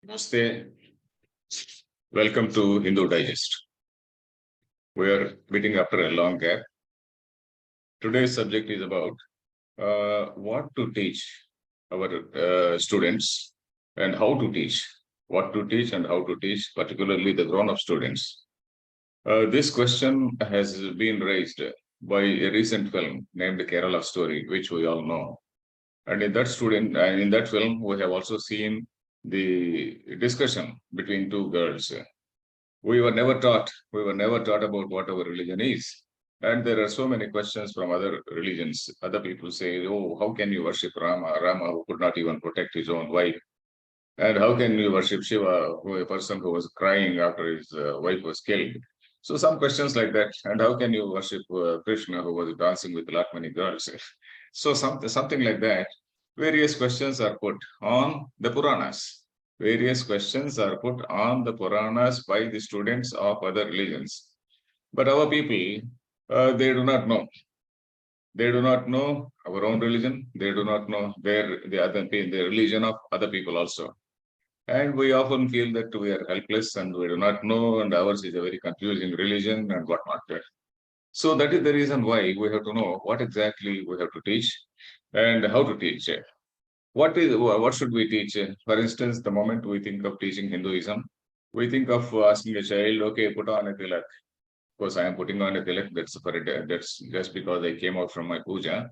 Namaste. Welcome to Hindu Digest. We are meeting after a long gap. Today's subject is about what to teach our students and how to teach. What to teach and how to teach, particularly the grown-up students. This question has been raised by a recent film named Kerala Story, which we all know. And in that film, we have also seen the discussion between two girls. We were never taught about what our religion is. And there are so many questions from other religions. Other people say, oh, how can you worship Rama, who could not even protect his own wife? And how can you worship Shiva, a person who was crying after his wife was killed? So some questions like that. And how can you worship Krishna, who was dancing with lot many girls? So something like that. Various questions are put on the Puranas. Various questions are put on the Puranas by the students of other religions. But our people, they do not know. They do not know our own religion. They do not know the religion of other people also. And we often feel that we are helpless and we do not know, and ours is a very confusing religion and whatnot. So that is the reason why we have to know what exactly we have to teach and how to teach. What should we teach? For instance, the moment we think of teaching Hinduism, we think of asking a child, okay, put on a tilak. Of course, I am putting on a tilak. That's just because I came out from my puja.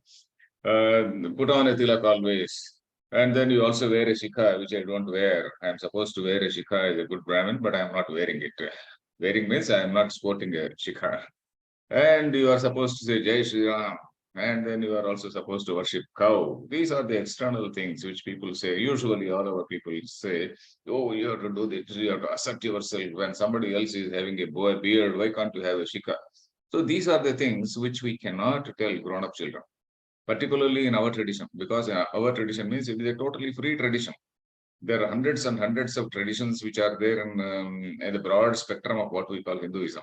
Put on a tilak always. And then you also wear a shikha, which I don't wear. I am supposed to wear a shikha as a good Brahmin, but I am not wearing it. Wearing means I am not sporting a shikha. And you are supposed to say Jai Shri Ram. And then you are also supposed to worship cow. These are the external things which people say. Usually, all our people say, oh, you have to do this, you have to accept yourself. When somebody else is having a beard, why can't you have a shikha? So, these are the things which we cannot tell grown up children, particularly in our tradition, because our tradition means it is a totally free tradition. There are hundreds and hundreds of traditions which are there in the broad spectrum of what we call Hinduism.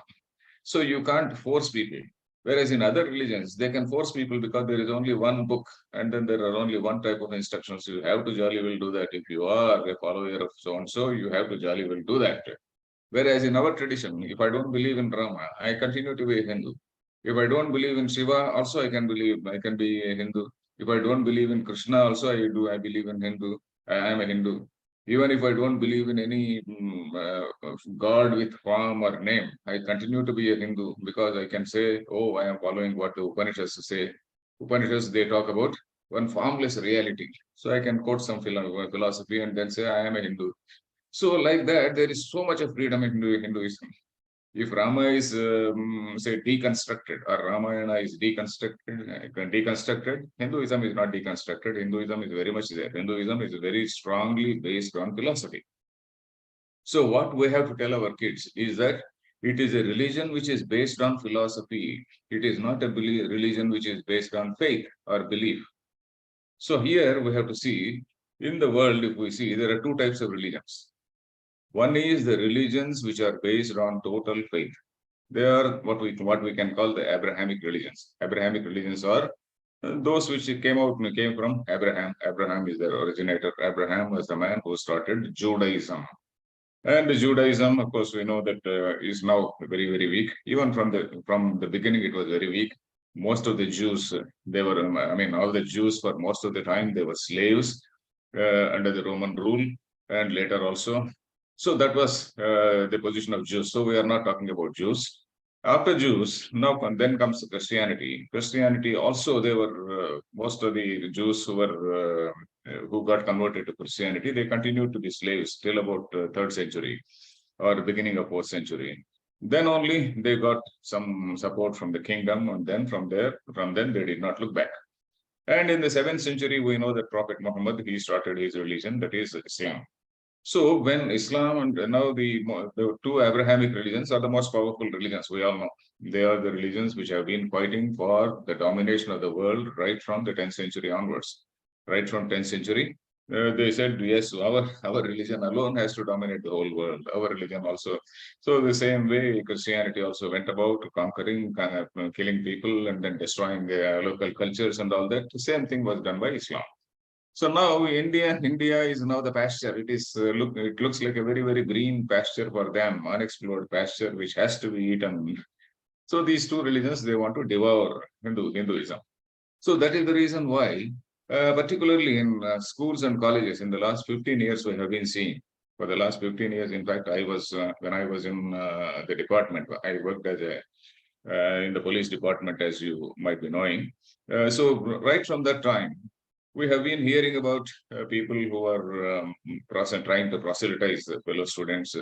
So you can't force people. Whereas in other religions, they can force people because there is only one book and then there are only one type of instructions. You have to jolly well do that. If you are a follower of so and so, you have to jolly well do that. Whereas in our tradition, if I don't believe in Rama, I continue to be a Hindu. If I don't believe in Shiva, also I can be a Hindu. If I don't believe in Krishna, also I believe in Hindu. I am a Hindu. Even if I don't believe in any God with form or name, I continue to be a Hindu because I can say, oh, I am following what the Upanishads say. Upanishads, they talk about one formless reality. So I can quote some philosophy and then say, I am a Hindu. So, like that, there is so much of freedom in Hinduism. If Rama is, say, deconstructed or Ramayana is deconstructed, Hinduism is not deconstructed. Hinduism is very much there. Hinduism is very strongly based on philosophy. So, what we have to tell our kids is that it is a religion which is based on philosophy. It is not a religion which is based on faith or belief. So, here we have to see in the world, if we see, there are two types of religions. One is the religions which are based on total faith. They are what we can call the Abrahamic religions. Abrahamic religions are those which came from Abraham. Abraham is the originator. Abraham was the man who started Judaism. And Judaism, of course, we know that is now very weak. Even from the beginning, it was very weak. Most of the Jews, they were, all the Jews for most of the time they were slaves under the Roman rule, and later also. So that was the position of Jews. So we are not talking about Jews. After Jews, now then comes Christianity. Christianity also, they were most of the Jews who got converted to Christianity. They continued to be slaves till about third century or beginning of fourth century. Then only they got some support from the kingdom, and then from then they did not look back. And in the 7th century, we know that Prophet Muhammad, he started his religion, that is Islam. So when Islam and now the two Abrahamic religions are the most powerful religions, we all know. They are the religions which have been fighting for the domination of the world right from the 10th century onwards. Right from 10th century, they said, yes, our religion alone has to dominate the whole world. Our religion also. So the same way, Christianity also went about conquering, killing people, and then destroying local cultures and all that. The same thing was done by Islam. So now India is now the pasture. It looks like a very green pasture for them, unexplored pasture which has to be eaten. So these two religions they want to devour Hinduism. So that is the reason why, particularly in schools and colleges, in the last 15 years, we have been seeing. For the last 15 years, in fact, when I was in the department, I worked as a in the police department, as you might be knowing. So right from that time, we have been hearing about people who are trying to proselytize the fellow students,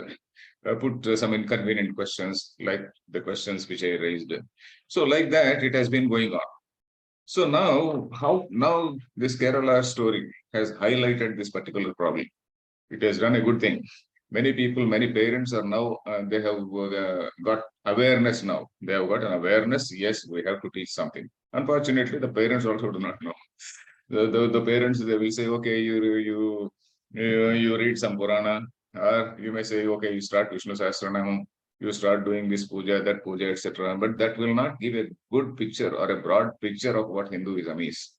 put some inconvenient questions like the questions which I raised. So like that, it has been going on. So now this Kerala story has highlighted this particular problem. It has done a good thing. Many people, many parents are now they have got awareness now. They have got an awareness. Yes, we have to teach something. Unfortunately, the parents also do not know. The parents they will say, okay, you read some Purana, or you may say, okay, you start Vishnu Sahasranamam, you start doing this puja, etc. But that will not give a good picture or a broad picture of what Hinduism is.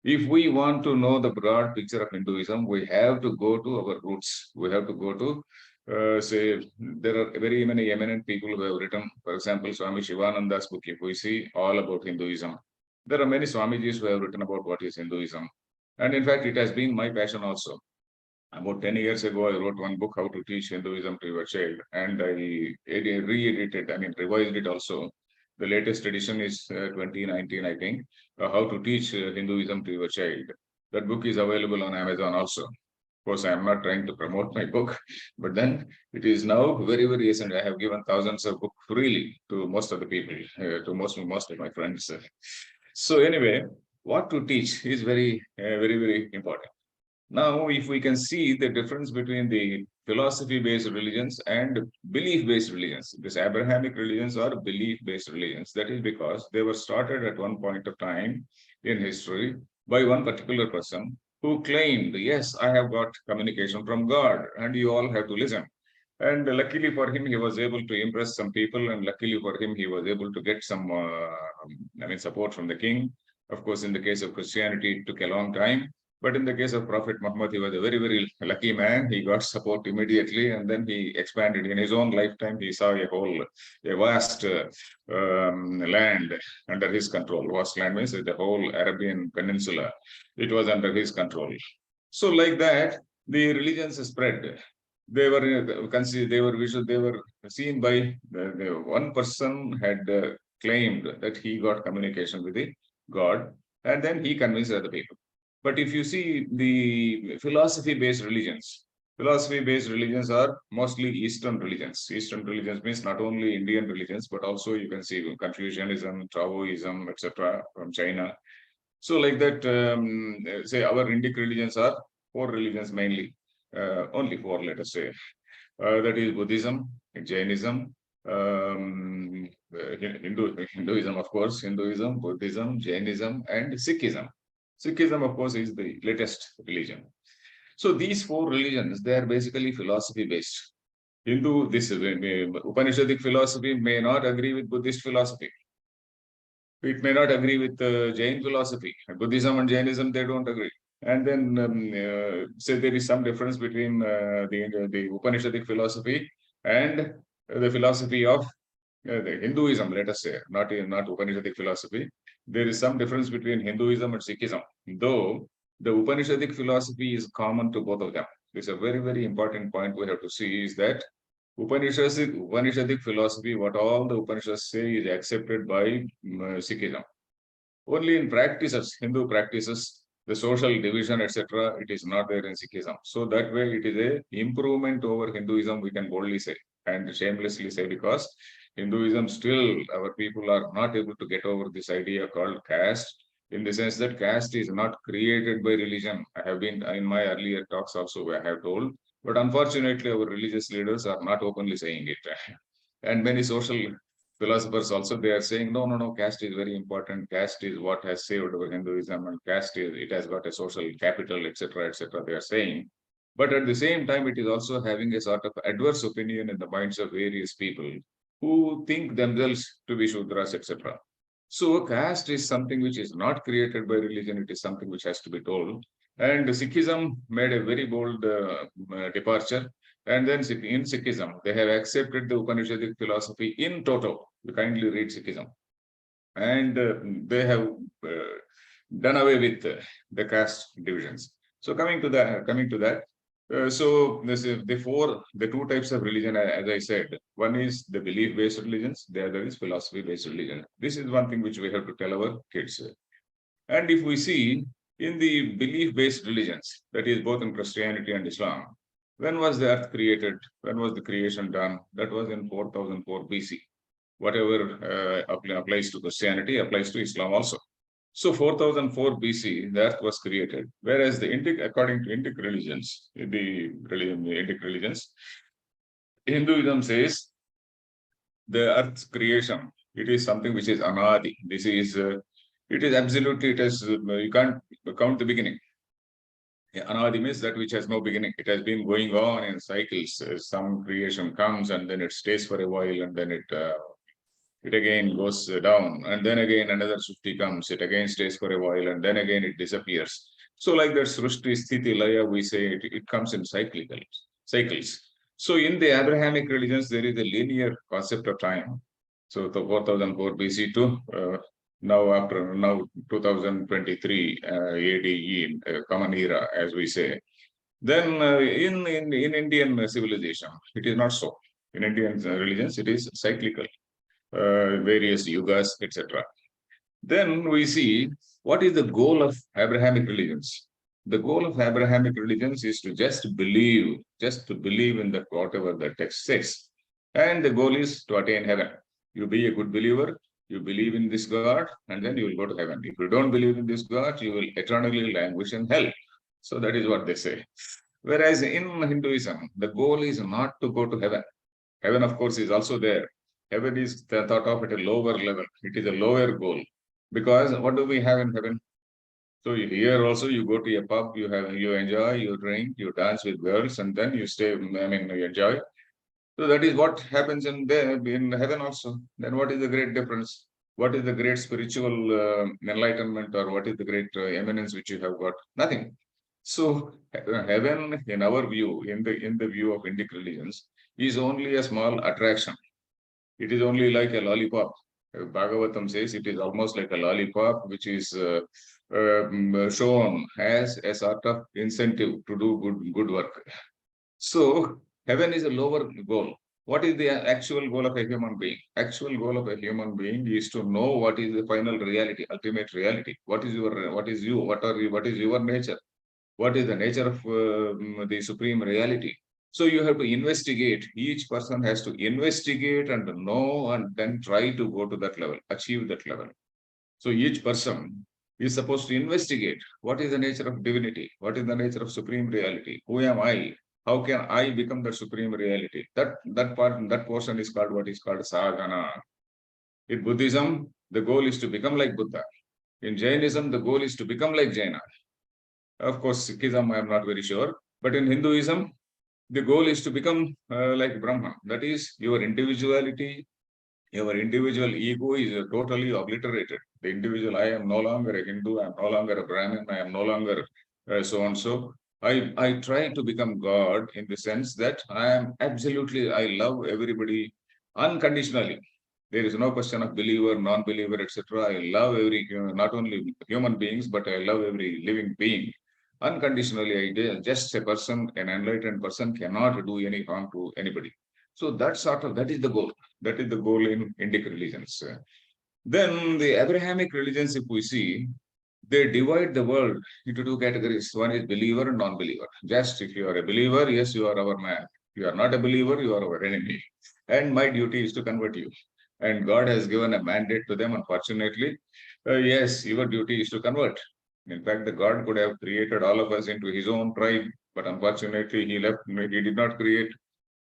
If we want to know the broad picture of Hinduism, we have to go to our roots. We have to go to, say, there are very many eminent people who have written, for example, Swami Shivananda's book, if we see all about Hinduism. There are many Swamijis who have written about what is Hinduism. And in fact, it has been my passion also. About 10 years ago, I wrote one book, How to Teach Hinduism to Your Child, and I re-edited, revised it also. The latest edition is 2019, I think, How to Teach Hinduism to Your Child. That book is available on Amazon also. Of course, I am not trying to promote my book, but then it is now very recent. I have given thousands of books freely to most of the people, to most of my friends. So anyway, what to teach is very important. Now, if we can see the difference between the philosophy-based religions and belief-based religions, these Abrahamic religions are belief-based religions. That is because they were started at one point of time in history by one particular person who claimed, yes, I have got communication from God, and you all have to listen. And luckily for him, he was able to impress some people, and luckily for him, he was able to get some, support from the king. Of course, in the case of Christianity, it took a long time. But in the case of Prophet Muhammad, he was a very lucky man. He got support immediately, and then he expanded. In his own lifetime, he saw a vast land under his control. Vast land means the whole Arabian Peninsula. It was under his control. So, like that, the religions spread. They were considered. They were seen by one person had claimed that he got communication with the God, and then he convinced other people. But if you see the philosophy based religions are mostly Eastern religions. Eastern religions means not only Indian religions, but also you can see Confucianism, Taoism, etc. from China. So, like that, say our Indic religions are four religions mainly, only four, let us say. That is Buddhism, Jainism, Hinduism, of course, Hinduism, Buddhism, Jainism, and Sikhism. Sikhism, of course, is the latest religion. So these four religions, they are basically philosophy based. This Upanishadic philosophy may not agree with Buddhist philosophy. It may not agree with Jain philosophy. Buddhism and Jainism, they don't agree. And then, say there is some difference between the Upanishadic philosophy and the philosophy of the Hinduism, let us say, not Upanishadic philosophy. There is some difference between Hinduism and Sikhism, though the Upanishadic philosophy is common to both of them. It's a very important point we have to see is that Upanishadic philosophy, what all the Upanishads say, is accepted by Sikhism. Only in practices, Hindu practices, the social division, etc., it is not there in Sikhism. So that way, it is a improvement over Hinduism, we can boldly say, and shamelessly say, because Hinduism still, our people are not able to get over this idea called caste, in the sense that caste is not created by religion. I have been, in my earlier talks also, I have told, but unfortunately, our religious leaders are not openly saying it. And many social philosophers also, they are saying, no, caste is very important. Caste is what has saved our Hinduism, and caste is, it has got a social capital, etc., etc. They are saying. But at the same time, it is also having a sort of adverse opinion in the minds of various people who think themselves to be Shudras, etc. So caste is something which is not created by religion. It is something which has to be told. And Sikhism made a very bold departure. And then in Sikhism, they have accepted the Upanishadic philosophy in toto. You kindly read Sikhism. And they have done away with the caste divisions. So coming to that, so this is the two types of religion, as I said. One is the belief-based religions, the other is philosophy-based religion. This is one thing which we have to tell our kids. And if we see in the belief-based religions, that is both in Christianity and Islam, when was the earth created? When was the creation done? That was in 4004 BC. Whatever applies to Christianity applies to Islam also. So 4004 BC, the earth was created. Whereas according to Indic religions, the Indic religions, Hinduism says the earth's creation, it is something which is anadi. This is, it is absolutely, it is, you can't count the beginning. Anadi means that which has no beginning. It has been going on in cycles. Some creation comes and then it stays for a while and then it again goes down, and then again another Srishti comes, it again stays for a while, and then again it disappears. So like that Srishti, Sthiti, Laya, we say it comes in cycles. So in the Abrahamic religions, there is a linear concept of time. So the 4004 BC to now 2023 ADE, common era, as we say. Then in Indian civilization, it is not so. In Indian religions, it is cyclical. Various yugas, etc. Then we see what is the goal of Abrahamic religions. The goal of Abrahamic religions is to just to believe in that whatever the text says. And the goal is to attain heaven. You be a good believer, you believe in this God, and then you will go to heaven. If you don't believe in this God, you will eternally languish in hell. So that is what they say. Whereas in Hinduism, the goal is not to go to heaven. Heaven, of course, is also there. Heaven is thought of at a lower level. It is a lower goal. Because what do we have in heaven? So here also you go to a pub, you enjoy, you drink, you dance with girls, and then you stay, you enjoy. So that is what happens in heaven also. Then what is the great difference? What is the great spiritual enlightenment, or what is the great eminence which you have got? Nothing. So heaven, in our view, in the view of Indic religions, is only a small attraction. It is only like a lollipop. Bhagavatam says it is almost like a lollipop, which is shown as a sort of incentive to do good work. So heaven is a lower goal. What is the actual goal of a human being? Actual goal of a human being is to know what is the final reality, ultimate reality. What is you? What is your nature? What is the nature of the supreme reality? So you have to investigate. Each person has to investigate and know and then try to go to that level, achieve that level. So each person is supposed to investigate what is the nature of divinity, what is the nature of supreme reality, who am I, how can I become the supreme reality. That portion is called what is called sadhana. In Buddhism, the goal is to become like Buddha. In Jainism, the goal is to become like Jaina. Of course, Sikhism, I am not very sure. But in Hinduism, the goal is to become like Brahma. That is, your individuality, your individual ego is totally obliterated. The individual, I am no longer a Hindu, I am no longer a Brahmin, I am no longer so and so. I try to become God in the sense that I love everybody unconditionally. There is no question of believer, non-believer, etc. I love not only human beings, but I love every living being unconditionally. Just a person, an enlightened person, cannot do any harm to anybody. So that is the goal. That is the goal in Indic religions. Then the Abrahamic religions, if we see, they divide the world into two categories. One is believer and non-believer. Just if you are a believer, yes, you are our man. If you are not a believer, you are our enemy. And my duty is to convert you. And God has given a mandate to them, unfortunately. Yes, your duty is to convert. In fact, the God could have created all of us into his own tribe, but unfortunately, he did not create.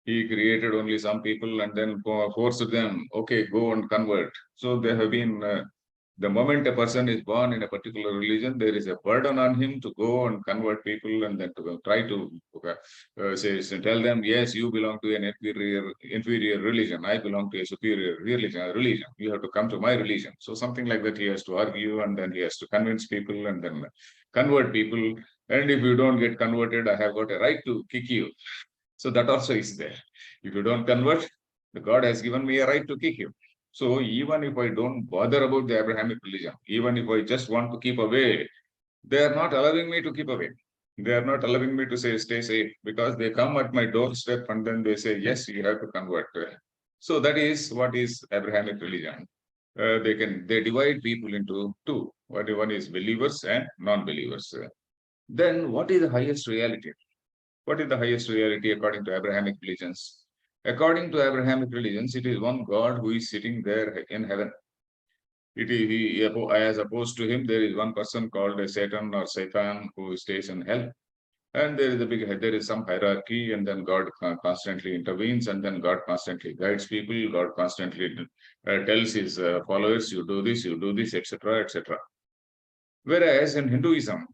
He created only some people and then forced them, okay, go and convert. So there have been the moment a person is born in a particular religion, there is a burden on him to go and convert people and then to try to tell them, yes, you belong to an inferior religion. I belong to a superior religion. You have to come to my religion. So something like that, he has to argue and then he has to convince people and then convert people. And if you don't get converted, I have got a right to kick you. So that also is there. If you don't convert, the God has given me a right to kick you. So even if I don't bother about the Abrahamic religion, even if I just want to keep away, they are not allowing me to keep away. They are not allowing me to say stay safe, because they come at my doorstep and then they say, yes, you have to convert. So that is what is Abrahamic religion. They divide people into two. One is believers and non-believers. Then what is the highest reality? What is the highest reality according to Abrahamic religions? According to Abrahamic religions, it is one God who is sitting there in heaven. It is as opposed to him, there is one person called a Satan or Satan who stays in hell. And there is some hierarchy, and then God constantly intervenes, and then God constantly guides people. God constantly tells his followers, you do this, etc., etc. Whereas in Hinduism,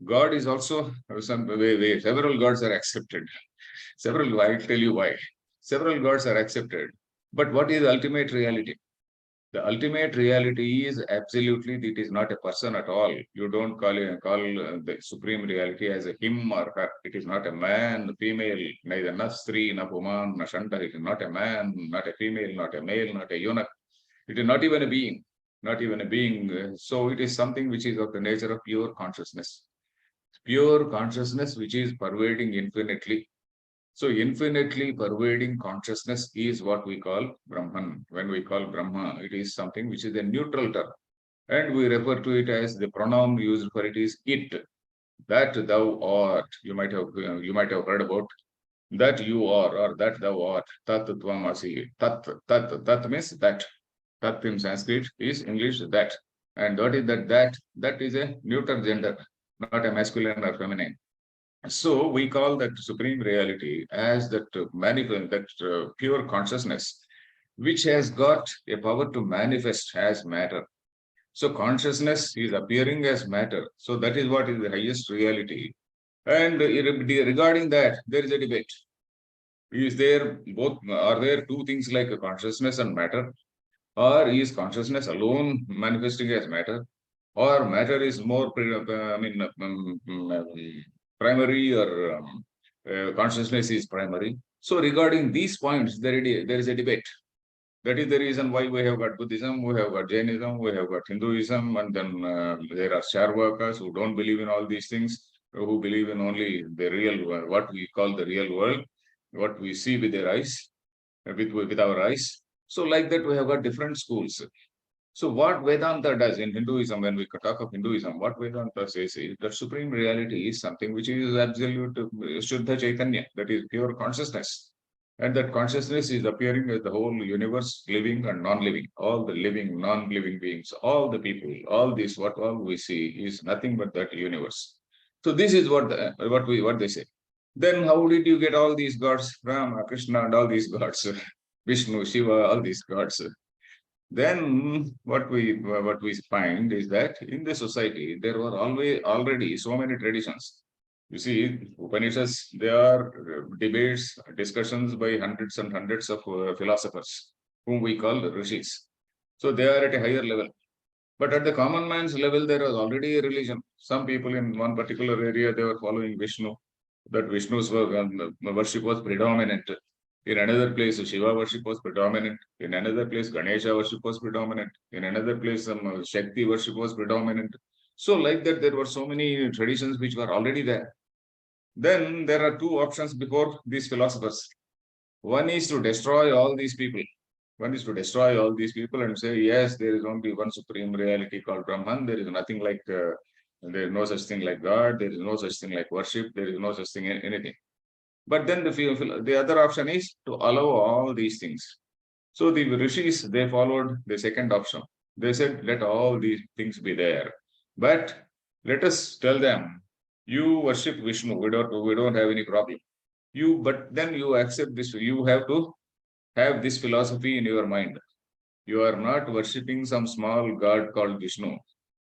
God is also several gods are accepted. I'll tell you why. Several gods are accepted. But what is the ultimate reality? The ultimate reality is absolutely it is not a person at all. You don't call the supreme reality as a him or her. It is not a man, female, neither Nasri, nor woman, nor Shanta. It is not a man, not a female, not a male, not a eunuch. It is not even a being, not even a being. So it is something which is of the nature of pure consciousness. Pure consciousness which is pervading infinitely. So infinitely pervading consciousness is what we call Brahman. When we call Brahma, it is something which is a neutral term. And we refer to it as the pronoun used for it is it. That thou art. You might have heard about that you are or that thou art. Tat tvamasi. Tat means that. Tat in Sanskrit is English that. And what is that is a neuter gender, not a masculine or feminine. So we call that supreme reality as that pure consciousness, which has got a power to manifest as matter. So consciousness is appearing as matter. So that is what is the highest reality. And regarding that, there is a debate. Are there two things like consciousness and matter? Or is consciousness alone manifesting as matter? Or matter is more, primary, or consciousness is primary. So regarding these points, there is a debate. That is the reason why we have got Buddhism, we have got Jainism, we have got Hinduism, and then there are Charvakas who don't believe in all these things, who believe in only the real, what we call the real world, what we see with their eyes, with our eyes. So like that, we have got different schools. So what Vedanta does in Hinduism, when we talk of Hinduism, what Vedanta says is that supreme reality is something which is absolute Shuddha Chaitanya, that is pure consciousness. And that consciousness is appearing as the whole universe, living and non-living, all the living, non-living beings, all the people, all this, what all we see is nothing but that universe. So this is what they say. Then how did you get all these gods, Rama, Krishna, and all these gods, Vishnu, Shiva, all these gods? Then what we find is that in the society there were already so many traditions. You see, Upanishads, they are debates, discussions by hundreds and hundreds of philosophers, whom we call rishis. So they are at a higher level. But at the common man's level, there was already a religion. Some people in one particular area, they were following Vishnu. That Vishnu's worship was predominant. In another place, Shiva worship was predominant. In another place, Ganesha worship was predominant. In another place, some Shakti worship was predominant. So, like that, there were so many traditions which were already there. Then there are two options before these philosophers. One is to destroy all these people. One is to destroy all these people and say, yes, there is only one supreme reality called Brahman. There is nothing like, there is no such thing like God. There is no such thing like worship. There is no such thing anything. But then the other option is to allow all these things. So the rishis, they followed the second option. They said, let all these things be there. But let us tell them, you worship Vishnu. We don't have any problem. But then you accept this. You have to have this philosophy in your mind. You are not worshipping some small god called Vishnu,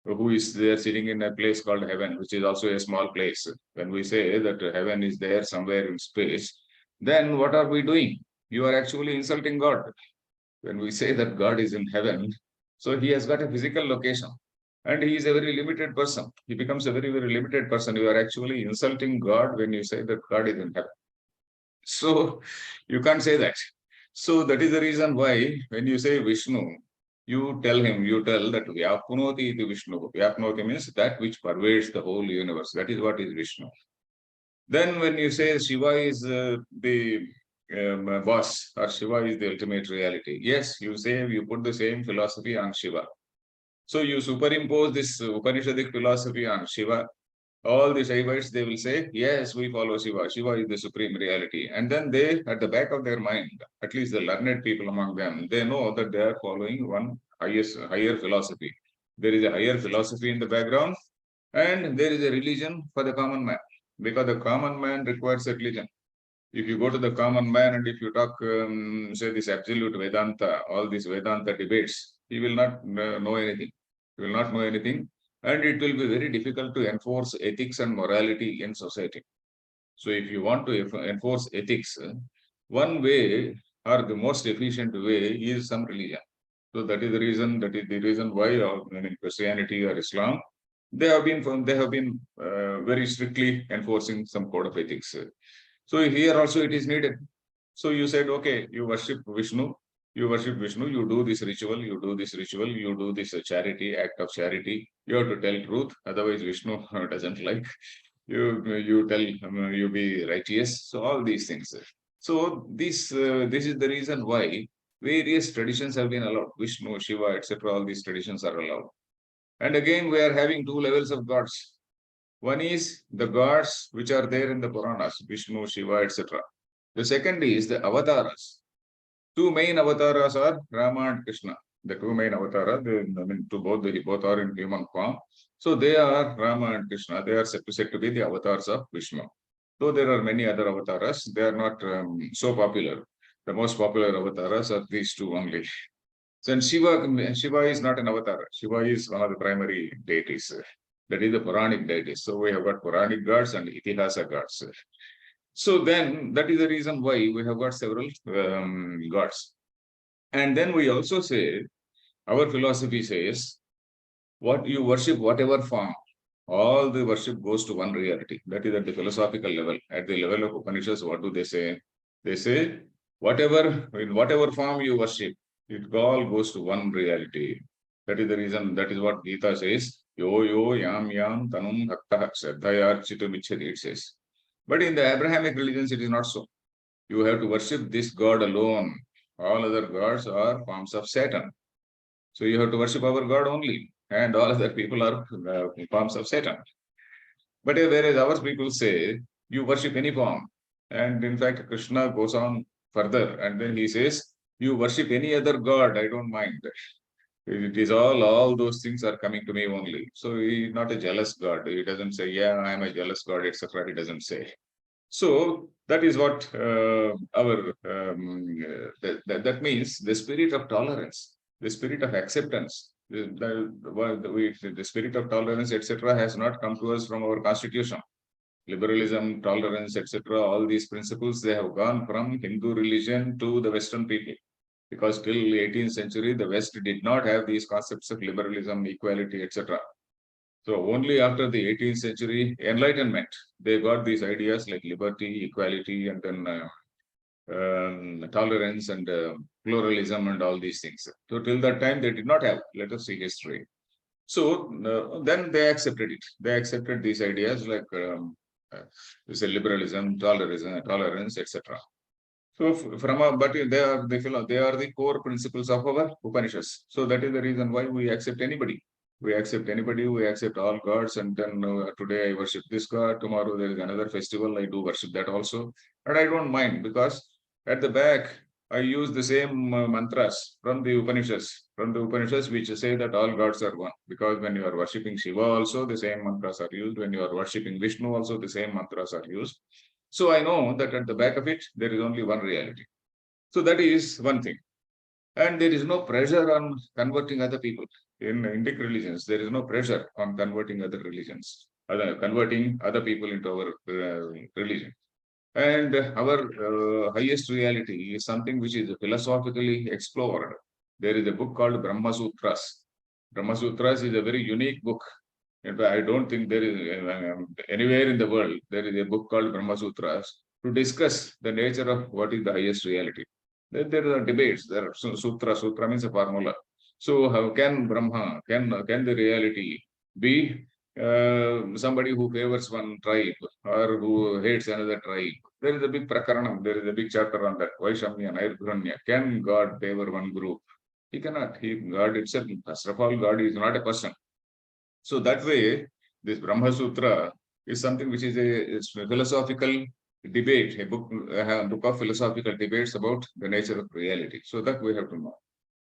who is there sitting in a place called heaven, which is also a small place. When we say that heaven is there somewhere in space, then what are we doing? You are actually insulting God. When we say that God is in heaven, so he has got a physical location. And he is a very limited person. He becomes a very, very limited person. You are actually insulting God when you say that God is in heaven. So you can't say that. So that is the reason why when you say Vishnu, you tell that Vyapnoti iti Vishnu. Vyapnoti means that which pervades the whole universe. That is what is Vishnu. Then when you say Shiva is the boss, or Shiva is the ultimate reality, yes, you put the same philosophy on Shiva. So you superimpose this Upanishadic philosophy on Shiva. All the Shaivites, they will say, yes, we follow Shiva. Shiva is the supreme reality. And then they, at the back of their mind, at least the learned people among them, they know that they are following one higher philosophy. There is a higher philosophy in the background, and there is a religion for the common man, because the common man requires a religion. If you go to the common man and if you talk, say, this absolute Vedanta, all these Vedanta debates, he will not know anything. He will not know anything. And it will be very difficult to enforce ethics and morality in society. So if you want to enforce ethics, one way or the most efficient way is some religion. So that is the reason why Christianity or Islam, they have been very strictly enforcing some code of ethics. So here also it is needed. So you said, okay, you worship Vishnu, you do this ritual, you do this act of charity. You have to tell truth, otherwise Vishnu doesn't like. You tell you be righteous. So all these things. So this is the reason why various traditions have been allowed. Vishnu, Shiva, etc. All these traditions are allowed. And again, we are having two levels of gods. One is the gods which are there in the Puranas, Vishnu, Shiva, etc. The second is the avatars. Two main avatars are Rama and Krishna. The two main avatars, both are in human form. So they are Rama and Krishna. They are said to be the avatars of Vishnu. Though there are many other avatars, they are not so popular. The most popular avatars are these two only. Then Shiva is not an avatar. Shiva is one of the primary deities. That is the Puranic deities. So we have got Puranic gods and Itihasa gods. So then that is the reason why we have got several gods. And then we also say, our philosophy says, what you worship, whatever form, all the worship goes to one reality. That is at the philosophical level. At the level of Upanishads, what do they say? They say, in whatever form you worship, it all goes to one reality. That is the reason, that is what Gita says, yo yam tanum bhakta shraddhaya michhati, it says. But in the Abrahamic religions, it is not so. You have to worship this God alone. All other gods are forms of Satan. So you have to worship our God only. And all other people are forms of Satan. But whereas our people say, you worship any form. And in fact, Krishna goes on further. And then he says, you worship any other God, I don't mind. It is all those things are coming to me only. So he is not a jealous God. He doesn't say, yeah, I am a jealous God, etc. He doesn't say. So that is what that means the spirit of tolerance, the spirit of acceptance, the spirit of tolerance, etc., has not come to us from our constitution. Liberalism, tolerance, etc., all these principles, they have gone from Hindu religion to the Western people. Because till 18th century, the West did not have these concepts of liberalism, equality, etc. So only after the 18th century Enlightenment, they got these ideas like liberty, equality, and then tolerance and pluralism and all these things. So till that time, they did not have. Let us see history. So then they accepted it. They accepted these ideas like this liberalism, tolerance, etc. So but they are the core principles of our Upanishads. So that is the reason why we accept anybody. We accept all gods, and then today I worship this god, tomorrow there is another festival, I do worship that also. And I don't mind, because at the back, I use the same mantras from the Upanishads, which say that all gods are one. Because when you are worshipping Shiva also, the same mantras are used. When you are worshipping Vishnu also, the same mantras are used. So I know that at the back of it, there is only one reality. So that is one thing. And there is no pressure on converting other people. In Indic religions, there is no pressure on converting other religions, converting other people into our religion. And our highest reality is something which is philosophically explored. There is a book called Brahma Sutras. Brahma Sutras is a very unique book. In fact, I don't think there is anywhere in the world there is a book called Brahma Sutras to discuss the nature of what is the highest reality. There are debates. There are sutra. Sutra means a formula. So how can Brahma, can the reality be somebody who favors one tribe or who hates another tribe? There is a big prakaranam. There is a big chapter on that. Vaishamya, Nairbhranya. Can God favor one group? He cannot. God itself, first of all, God is not a person. So that way, this Brahma Sutra is something which is a philosophical debate, a book of philosophical debates about the nature of reality. So that we have to know.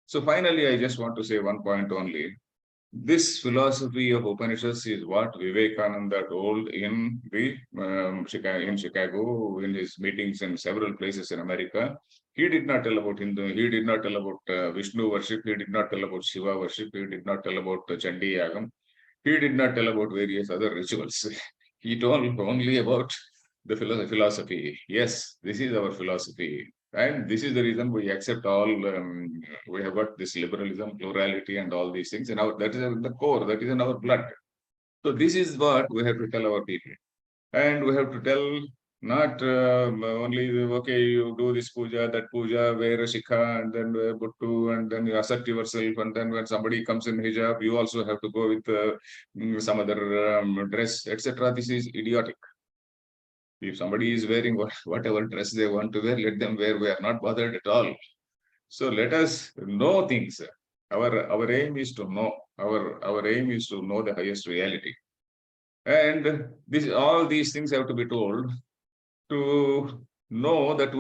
So finally, I just want to say one point only. This philosophy of Upanishads is what Vivekananda told in Chicago, in his meetings in several places in America. He did not tell about Hindu, he did not tell about Vishnu worship, he did not tell about Shiva worship, he did not tell about Chandi Yagam, he did not tell about various other rituals. He told only about the philosophy. Yes, this is our philosophy. And this is the reason we accept all, we have got this liberalism, plurality, and all these things. And that is the core, that is in our blood. So this is what we have to tell our people. And we have to tell not only, okay, you do this puja, that puja, wear a shikha, and then wear buttu, and then you accept yourself. And then when somebody comes in hijab, you also have to go with some other dress, etc. This is idiotic. If somebody is wearing whatever dress they want to wear, let them wear. We are not bothered at all. So let us know things. Our aim is to know. Our aim is to know the highest reality. And all these things have to be told to know that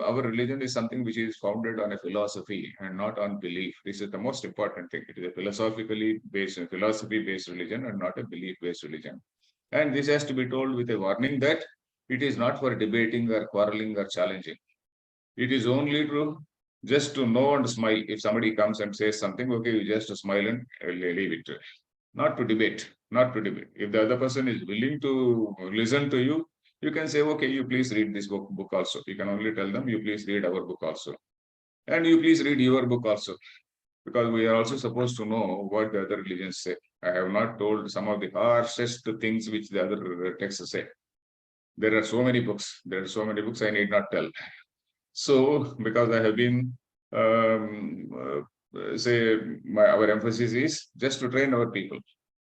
our religion is something which is founded on a philosophy and not on belief. This is the most important thing. It is a philosophy based religion and not a belief based religion. And this has to be told with a warning that it is not for debating or quarreling or challenging. It is only just to know and smile. If somebody comes and says something, okay, you just smile and leave it. Not to debate. If the other person is willing to listen to you, you can say, okay, you please read this book also. You can only tell them, you please read our book also. And you please read your book also. Because we are also supposed to know what the other religions say. I have not told some of the harshest things which the other texts say. There are so many books. I need not tell. So, because I have been, our emphasis is just to train our people.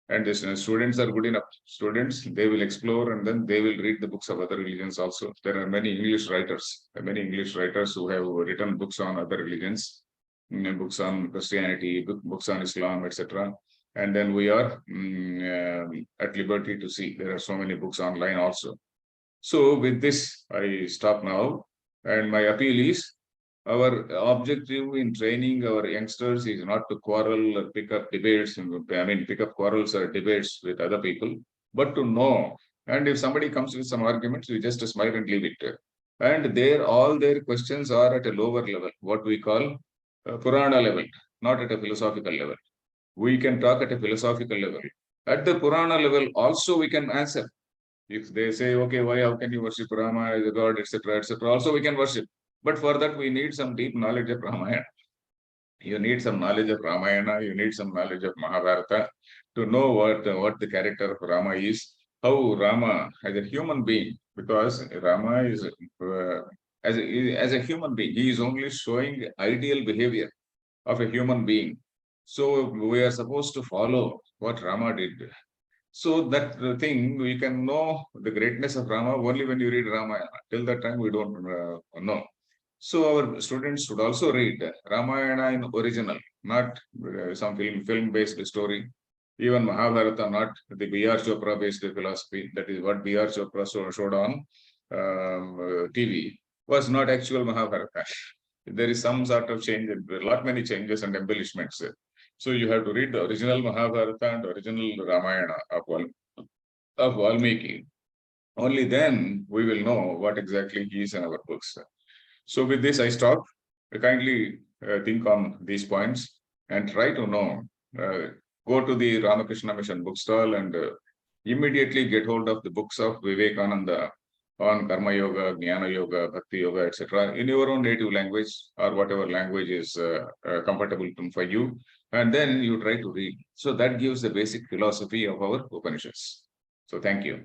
And the students are good enough. Students, they will explore and then they will read the books of other religions also. There are many English writers who have written books on other religions, books on Christianity, books on Islam, etc. And then we are at liberty to see. There are so many books online also. So with this, I stop now. And my appeal is, our objective in training our youngsters is not to quarrel or pick up quarrels or debates with other people, but to know. And if somebody comes with some arguments, we just smile and leave it. And all their questions are at a lower level, what we call Purana level, not at a philosophical level. We can talk at a philosophical level. At the Purana level, also we can answer. If they say, okay, how can you worship Rama as a god, etc., etc., also we can worship. But for that, we need some deep knowledge of Ramayana. You need some knowledge of Ramayana, you need some knowledge of Mahabharata to know what the character of Rama is, how Rama as a human being, because Rama is as a human being, he is only showing ideal behavior of a human being. So we are supposed to follow what Rama did. So that thing, we can know the greatness of Rama only when you read Ramayana. Till that time, we don't know. So our students should also read Ramayana in original, not some film-based story. Even Mahabharata, not the B.R. Chopra-based philosophy. That is what B.R. Chopra showed on TV. Was not actual Mahabharata. There is some sort of change, many changes and embellishments. So you have to read the original Mahabharata and original Ramayana of Valmiki. Only then we will know what exactly is in our books. So with this, I stop. Kindly think on these points and try to know. Go to the Ramakrishna Mission bookstall and immediately get hold of the books of Vivekananda on Karma Yoga, Jnana Yoga, Bhakti Yoga, etc., in your own native language or whatever language is comfortable for you, and then you try to read. So that gives the basic philosophy of our Upanishads. So thank you.